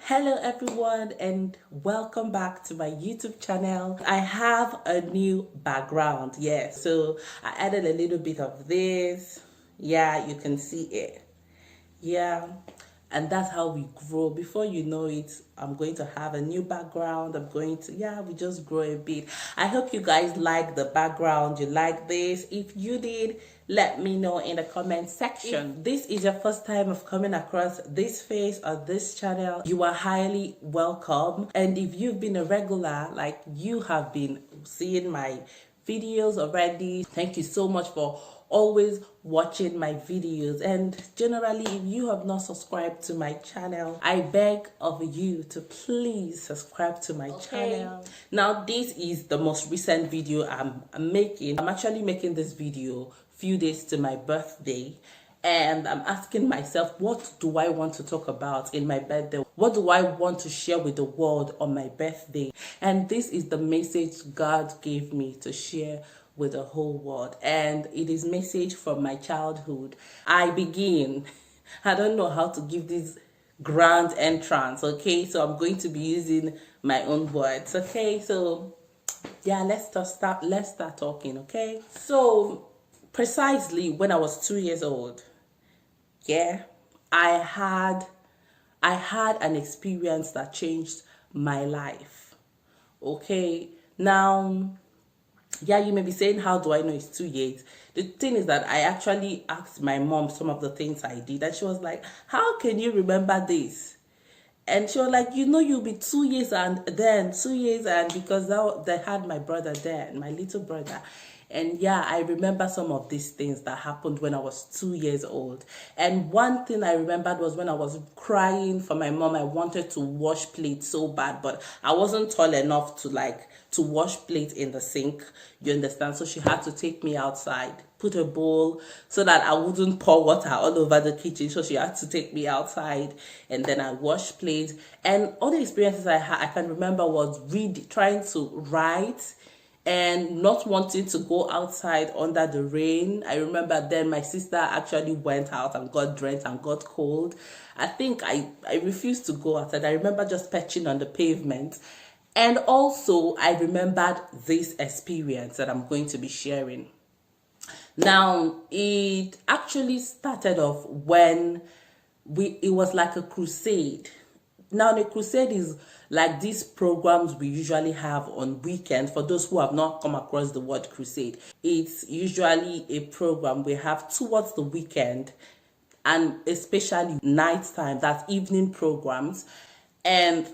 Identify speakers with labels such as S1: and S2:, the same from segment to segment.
S1: Hello everyone and welcome back to my YouTube channel. I have a new background, yes. So I added a little bit of this. Yeah, you can see it. Yeah, and that's how we grow. Before you know it, I'm going to have a new background. We just grow a bit. I hope you guys like the background. You like this. If you did, let me know in the comment section. If this is your first time of coming across this face or this channel, you are highly welcome. And if you've been a regular, like you have been seeing my videos already, thank you so much for always watching my videos. And generally, if you have not subscribed to my channel, I beg of you to please subscribe to my channel. Now this is the most recent video I'm making. I'm actually making this video few days to my birthday, and I'm asking myself, what do I want to talk about in my birthday? What do I want to share with the world on my birthday? And this is the message God gave me to share with the whole world, and it is message from my childhood. I don't know how to give this grand entrance, okay? So I'm going to be using my own words, okay? So yeah, let's start talking, okay? So precisely when I was 2 years old, yeah, I had an experience that changed my life. Okay, now, yeah, you may be saying, how do I know it's 2 years? The thing is that I actually asked my mom some of the things I did, and she was like, how can you remember this? And she was like, you'll be 2 years and then 2 years, and because they had my brother then, my little brother. And yeah, I remember some of these things that happened when I was 2 years old. And one thing I remembered was when I was crying for my mom. I wanted to wash plates so bad, but I wasn't tall enough to wash plates in the sink. You understand? So she had to take me outside, put a bowl so that I wouldn't pour water all over the kitchen. So she had to take me outside, and then I washed plates. And all the experiences I can remember was trying to write and not wanting to go outside under the rain. I remember then my sister actually went out and got drenched and got cold. I think I refused to go outside. I remember just perching on the pavement. And also I remembered this experience that I'm going to be sharing. Now, it actually started off when it was like a crusade. Now, the crusade is like these programs we usually have on weekends. For those who have not come across the word crusade, it's usually a program we have towards the weekend, and especially nighttime, that's evening programs. And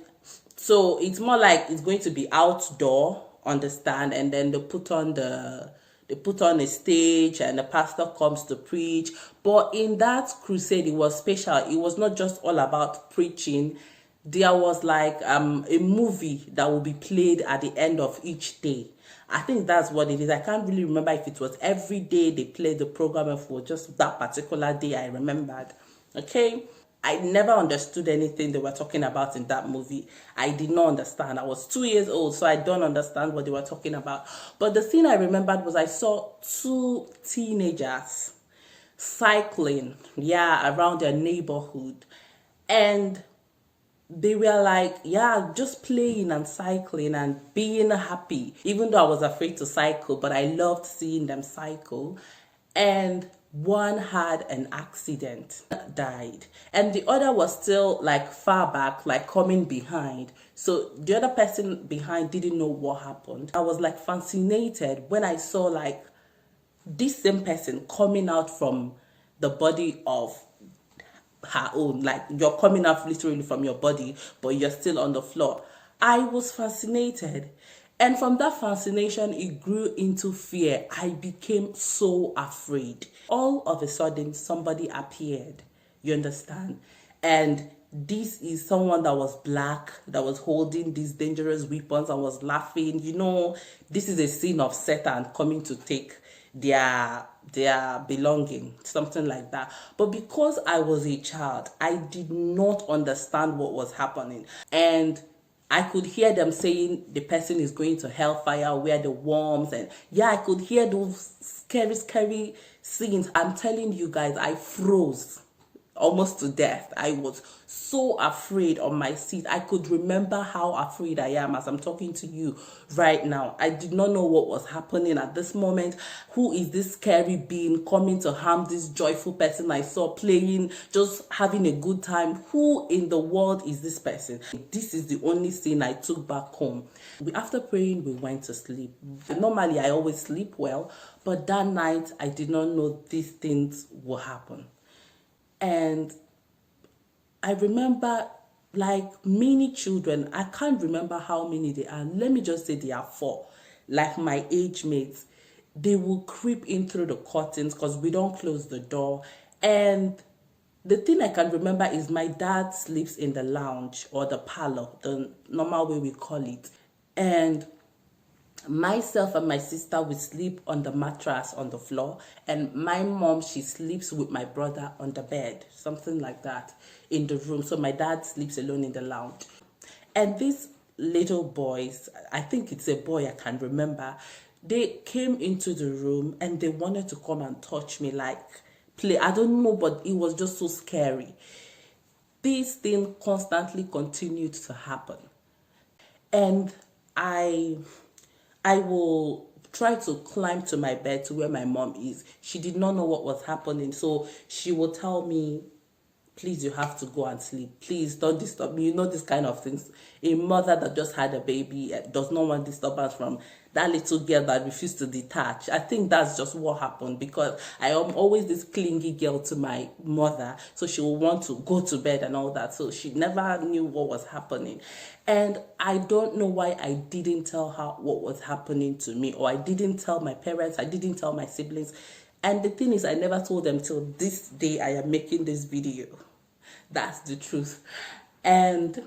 S1: so it's more like it's going to be outdoor, understand, and then they put on a stage and the pastor comes to preach. But in that crusade, it was special. It was not just all about preaching. There was like a movie that will be played at the end of each day. I think that's what it is. I can't really remember if it was every day they played the program, or for just that particular day I remembered. Okay, I never understood anything they were talking about in that movie. I did not understand. I was 2 years old, so I don't understand what they were talking about. But the thing I remembered was I saw two teenagers cycling, yeah, around their neighborhood. And they were like, yeah, just playing and cycling and being happy. Even though I was afraid to cycle, but I loved seeing them cycle. And one had an accident, died, and the other was still like far back, like coming behind. So the other person behind didn't know what happened. I was like fascinated when I saw like this same person coming out from the body of her own, like you're coming out literally from your body, but you're still on the floor. I was fascinated, and from that fascination it grew into fear. I became so afraid. All of a sudden somebody appeared, you understand, and this is someone that was black, that was holding these dangerous weapons and was laughing. This is a scene of Satan coming to take their belonging, something like that. But because I was a child, I did not understand what was happening, and I could hear them saying the person is going to hellfire where the worms, and yeah, I could hear those scary scenes. I'm telling you guys, I froze almost to death. I was so afraid on my seat. I could remember how afraid I am as I'm talking to you right now. I did not know what was happening at this moment. Who is this scary being coming to harm this joyful person I saw playing, just having a good time? Who in the world is this person? This is the only scene I took back home. After praying, we went to sleep. Normally, I always sleep well, but that night, I did not know these things will happen. And I remember, like many children, I can't remember how many they are. Let me just say they are 4, like my age mates. They will creep in through the curtains because we don't close the door. And the thing I can remember is my dad sleeps in the lounge or the parlor, the normal way we call it. And myself and my sister we sleep on the mattress on the floor, and my mom, she sleeps with my brother on the bed, something like that, in the room. So my dad sleeps alone in the lounge. And these little boys, I think it's a boy, I can't remember, they came into the room and they wanted to come and touch me, like play. I don't know, but it was just so scary. This thing constantly continued to happen. And I will try to climb to my bed to where my mom is. She did not know what was happening. So she will tell me, please, you have to go and sleep. Please don't disturb me. You know, this kind of things. A mother that just had a baby does not want disturbance from that little girl that refused to detach. I think that's just what happened, because I am always this clingy girl to my mother. So she will want to go to bed and all that. So she never knew what was happening. And I don't know why I didn't tell her what was happening to me, or I didn't tell my parents, I didn't tell my siblings. And the thing is, I never told them till this day I am making this video. That's the truth. And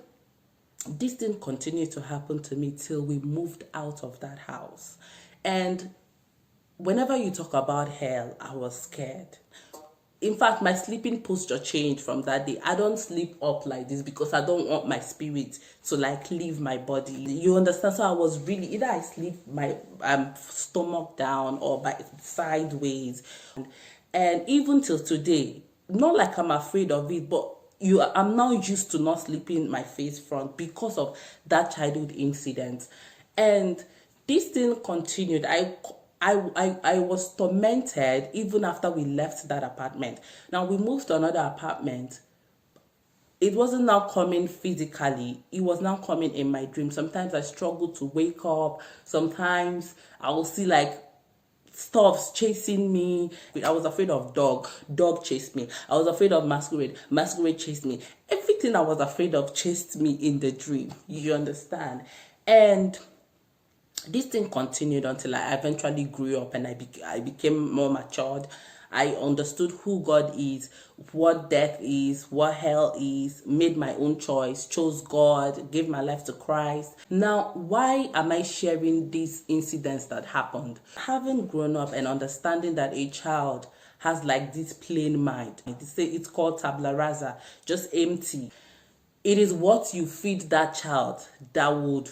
S1: this thing continued to happen to me till we moved out of that house. And whenever you talk about hell, I was scared. In fact, my sleeping posture changed from that day. I don't sleep up like this because I don't want my spirit to like leave my body. You understand? So I was really, either I sleep my stomach down or by sideways. And even till today, not like I'm afraid of it, but I'm now used to not sleeping my face front because of that childhood incident. And this thing continued. I was tormented even after we left that apartment. Now we moved to another apartment. It wasn't now coming physically. It was now coming in my dream. Sometimes I struggle to wake up. Sometimes I will see like stuffs chasing me. I was afraid of dog chased me. I was afraid of masquerade chased me. Everything I was afraid of chased me in the dream. You understand? And this thing continued until I eventually grew up and I became more matured. I understood who God is, what death is, what hell is, made my own choice, chose God, gave my life to Christ. Now, why am I sharing these incidents that happened? Having grown up and understanding that a child has like this plain mind. It's called tabula rasa, just empty. It is what you feed that child that would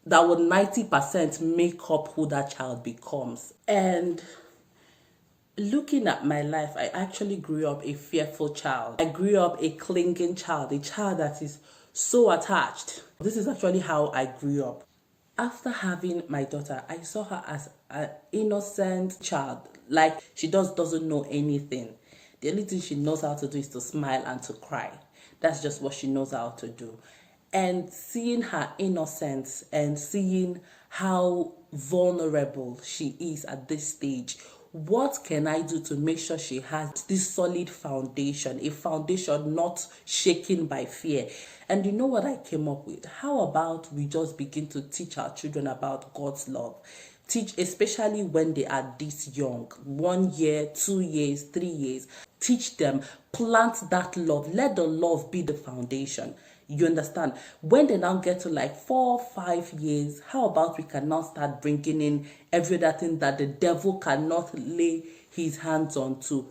S1: 90% make up who that child becomes. And looking at my life, I actually grew up a fearful child. I grew up a clinging child, a child that is so attached. This is actually how I grew up. After having my daughter, I saw her as an innocent child. Like, she doesn't know anything. The only thing she knows how to do is to smile and to cry. That's just what she knows how to do. And seeing her innocence and seeing how vulnerable she is at this stage, what can I do to make sure she has this solid foundation, a foundation not shaken by fear? And you know what I came up with? How about we just begin to teach our children about God's love? Teach, especially when they are this young, 1 year, 2 years, 3 years. Teach them, plant that love. Let the love be the foundation. You understand? When they now get to like 4, 5 years, how about we can now start bringing in every other thing that the devil cannot lay his hands on to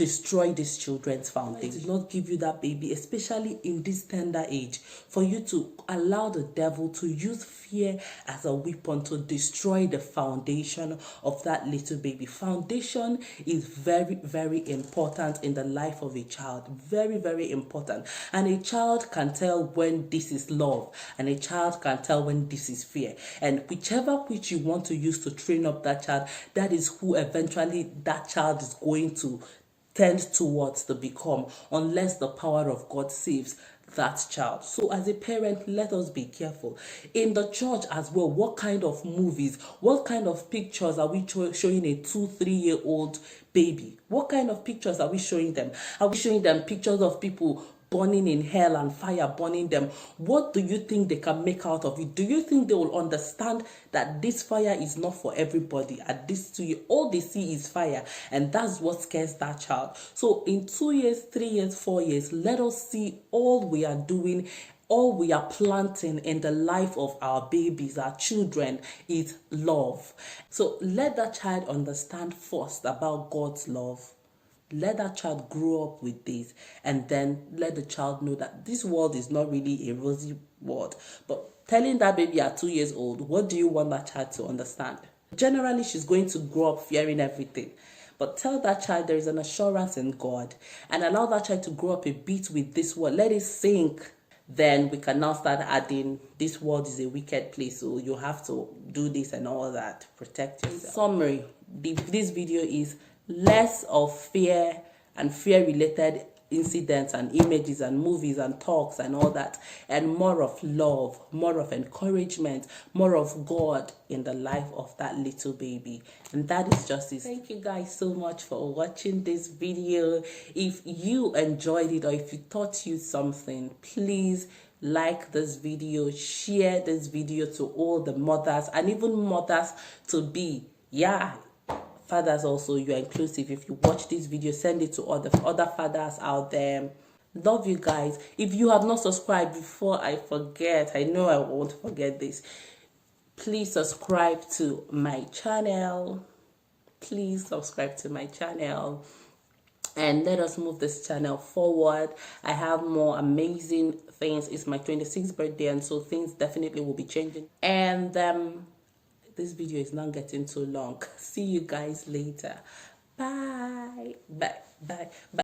S1: destroy these children's foundation. It did not give you that baby, especially in this tender age, for you to allow the devil to use fear as a weapon to destroy the foundation of that little baby. Foundation is very, very important in the life of a child. Very, very important. And a child can tell when this is love, and a child can tell when this is fear. And whichever which you want to use to train up that child, that is who eventually that child is going to tend towards to become, unless the power of God saves that child. So as a parent, let us be careful. In the church as well, what kind of movies, what kind of pictures are we showing a 2-3-year-old baby? What kind of pictures are we showing them? Are we showing them pictures of people burning in hell and fire burning them? What do you think they can make out of it? Do you think they will understand that this fire is not for everybody? At this 2 years, all they see is fire, and that's what scares that child. So in 2 years, 3 years, 4 years, let us see all we are doing, all we are planting in the life of our babies, our children, is love. So let that child understand first about God's love. Let that child grow up with this, and then let the child know that this world is not really a rosy world. But telling that baby at 2 years old, what do you want that child to understand? Generally, she's going to grow up fearing everything. But tell that child there is an assurance in God, and allow that child to grow up a bit with this world. Let it sink. Then we can now start adding, this world is a wicked place, so you have to do this and all that. Protect yourself. In summary, this video is less of fear and fear-related incidents and images and movies and talks and all that, and more of love, more of encouragement, more of God in the life of that little baby. And that is justice. Thank you guys so much for watching this video. If you enjoyed it, or if it taught you something, please like this video, share this video to all the mothers and even mothers to be. Fathers also, you are inclusive. If you watch this video, send it to other fathers out there. Love you guys. If you have not subscribed, before I forget, I know I won't forget this, please subscribe to my channel. Please subscribe to my channel, and let us move this channel forward. I have more amazing things. It's my 26th birthday, and so things definitely will be changing. And this video is not getting too long. See you guys later. Bye. Bye. Bye. Bye.